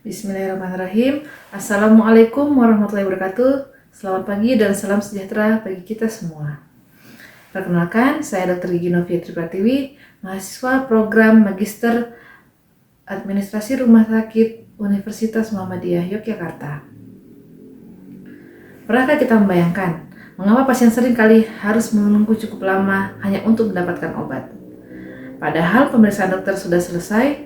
Bismillahirrahmanirrahim. Assalamualaikum warahmatullahi wabarakatuh. Selamat pagi dan salam sejahtera bagi kita semua. Perkenalkan, saya Dr. Gigi Novietri Pratiwi, mahasiswa program Magister Administrasi Rumah Sakit Universitas Muhammadiyah Yogyakarta. Pernahkah kita membayangkan mengapa pasien seringkali harus menunggu cukup lama hanya untuk mendapatkan obat? Padahal pemeriksaan dokter sudah selesai.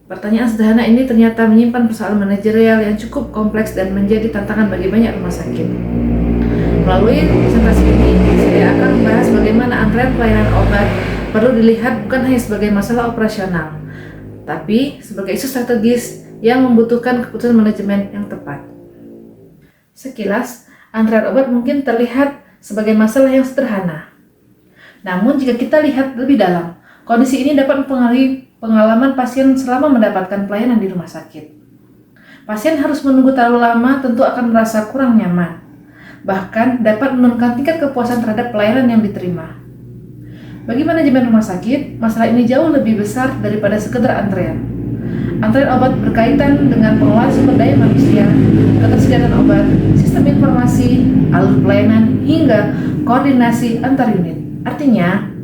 Pertanyaan sederhana ini ternyata menyimpan persoalan manajerial yang cukup kompleks dan menjadi tantangan bagi banyak rumah sakit. Melalui presentasi ini, saya akan membahas bagaimana antrean pelayanan obat perlu dilihat bukan hanya sebagai masalah operasional, tapi sebagai isu strategis yang membutuhkan keputusan manajemen yang tepat. Sekilas, antrean obat mungkin terlihat sebagai masalah yang sederhana. Namun jika kita lihat lebih dalam, kondisi ini dapat mempengaruhi pengalaman pasien selama mendapatkan pelayanan di rumah sakit. Pasien harus menunggu terlalu lama tentu akan merasa kurang nyaman, bahkan dapat menurunkan tingkat kepuasan terhadap pelayanan yang diterima. Bagi manajemen rumah sakit, masalah ini jauh lebih besar daripada sekedar antrean. Antrean obat berkaitan dengan pengelolaan sumber daya manusia, ketersediaan obat, sistem informasi, alur pelayanan, hingga koordinasi antar unit. Artinya,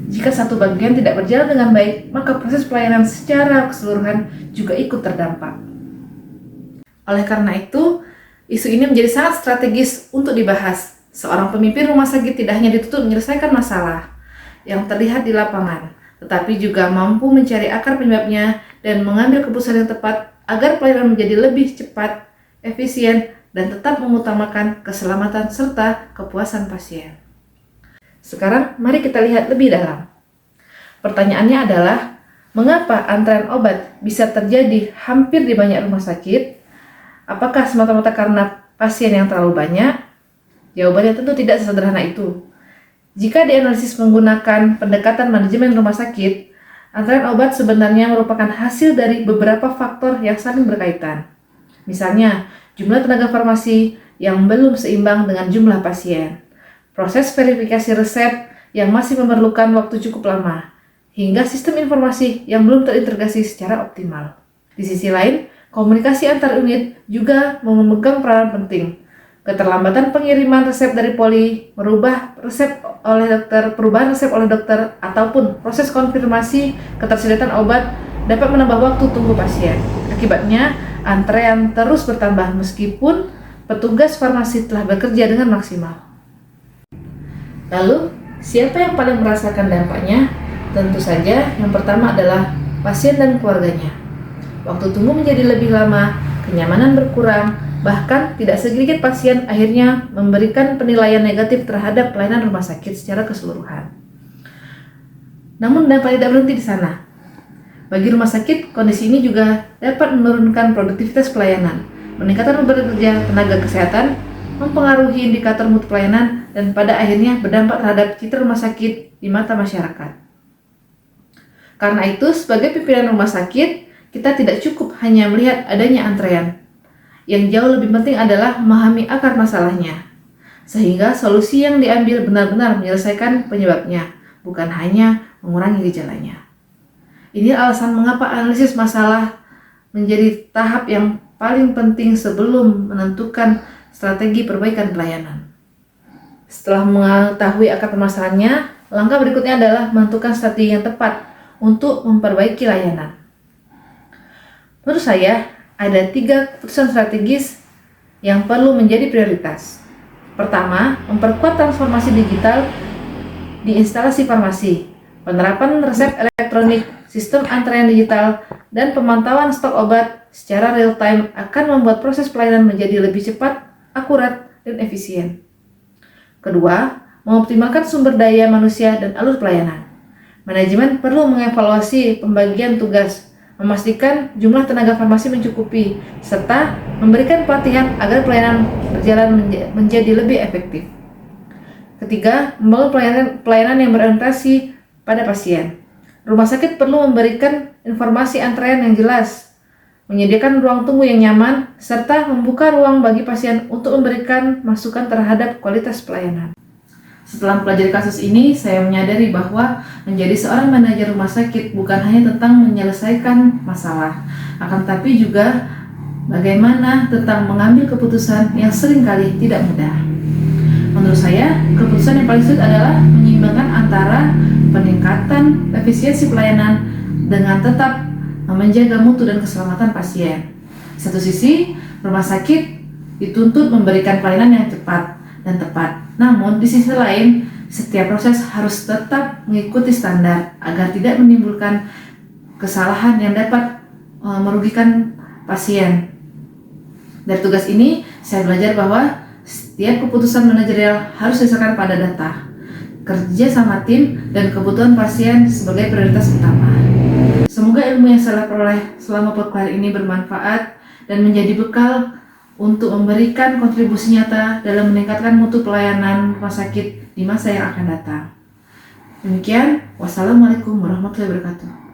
jika satu bagian tidak berjalan dengan baik, maka proses pelayanan secara keseluruhan juga ikut terdampak. Oleh karena itu, isu ini menjadi sangat strategis untuk dibahas. Seorang pemimpin rumah sakit tidak hanya dituntut menyelesaikan masalah yang terlihat di lapangan, tetapi juga mampu mencari akar penyebabnya dan mengambil keputusan yang tepat agar pelayanan menjadi lebih cepat, efisien, dan tetap mengutamakan keselamatan serta kepuasan pasien. Sekarang, mari kita lihat lebih dalam. Pertanyaannya adalah, mengapa antrean obat bisa terjadi hampir di banyak rumah sakit? Apakah semata-mata karena pasien yang terlalu banyak? Jawabannya tentu tidak sesederhana itu. Jika dianalisis menggunakan pendekatan manajemen rumah sakit, antrean obat sebenarnya merupakan hasil dari beberapa faktor yang saling berkaitan. Misalnya, jumlah tenaga farmasi yang belum seimbang dengan jumlah pasien, proses verifikasi resep yang masih memerlukan waktu cukup lama, hingga sistem informasi yang belum terintegrasi secara optimal. Di sisi lain, komunikasi antar unit juga memegang peranan penting. Keterlambatan pengiriman resep dari poli, perubahan resep oleh dokter, ataupun proses konfirmasi ketersediaan obat dapat menambah waktu tunggu pasien. Akibatnya, antrean terus bertambah meskipun petugas farmasi telah bekerja dengan maksimal. Lalu, siapa yang paling merasakan dampaknya? Tentu saja, yang pertama adalah pasien dan keluarganya. Waktu tunggu menjadi lebih lama, kenyamanan berkurang, bahkan tidak sedikit pasien akhirnya memberikan penilaian negatif terhadap pelayanan rumah sakit secara keseluruhan. Namun dampaknya tidak berhenti di sana. Bagi rumah sakit, kondisi ini juga dapat menurunkan produktivitas pelayanan, meningkatkan beban kerja tenaga kesehatan, mempengaruhi indikator mutu pelayanan, dan pada akhirnya berdampak terhadap citra rumah sakit di mata masyarakat. Karena itu, sebagai pimpinan rumah sakit, kita tidak cukup hanya melihat adanya antrean. Yang jauh lebih penting adalah memahami akar masalahnya, sehingga solusi yang diambil benar-benar menyelesaikan penyebabnya, bukan hanya mengurangi gejalanya. Ini alasan mengapa analisis masalah menjadi tahap yang paling penting sebelum menentukan strategi perbaikan pelayanan. Setelah mengetahui akar permasalahannya, langkah berikutnya adalah menentukan strategi yang tepat untuk memperbaiki layanan. Menurut saya, ada 3 keputusan strategis yang perlu menjadi prioritas. Pertama, memperkuat transformasi digital di instalasi farmasi, penerapan resep elektronik, sistem antrean digital, dan pemantauan stok obat secara real-time akan membuat proses pelayanan menjadi lebih cepat, akurat, dan efisien. Kedua, mengoptimalkan sumber daya manusia dan alur pelayanan. Manajemen perlu mengevaluasi pembagian tugas, memastikan jumlah tenaga farmasi mencukupi, serta memberikan pelatihan agar pelayanan berjalan menjadi lebih efektif. Ketiga, membangun pelayanan yang berorientasi pada pasien. Rumah sakit perlu memberikan informasi antrean yang jelas, menyediakan ruang tunggu yang nyaman, serta membuka ruang bagi pasien untuk memberikan masukan terhadap kualitas pelayanan. Setelah mempelajari kasus ini, saya menyadari bahwa menjadi seorang manajer rumah sakit bukan hanya tentang menyelesaikan masalah, akan tetapi juga bagaimana tentang mengambil keputusan yang seringkali tidak mudah. Menurut saya, keputusan yang paling sulit adalah menyeimbangkan antara peningkatan efisiensi pelayanan dengan tetap menjaga mutu dan keselamatan pasien. Di satu sisi, rumah sakit dituntut memberikan pelayanan yang cepat dan tepat. Namun, di sisi lain, setiap proses harus tetap mengikuti standar agar tidak menimbulkan kesalahan yang dapat merugikan pasien. Dari tugas ini, saya belajar bahwa setiap keputusan manajerial harus didasarkan pada data, kerja sama tim, dan kebutuhan pasien sebagai prioritas utama. Semoga ilmu yang saya peroleh selama podcast ini bermanfaat dan menjadi bekal untuk memberikan kontribusi nyata dalam meningkatkan mutu pelayanan rumah sakit di masa yang akan datang. Demikian, wassalamualaikum warahmatullahi wabarakatuh.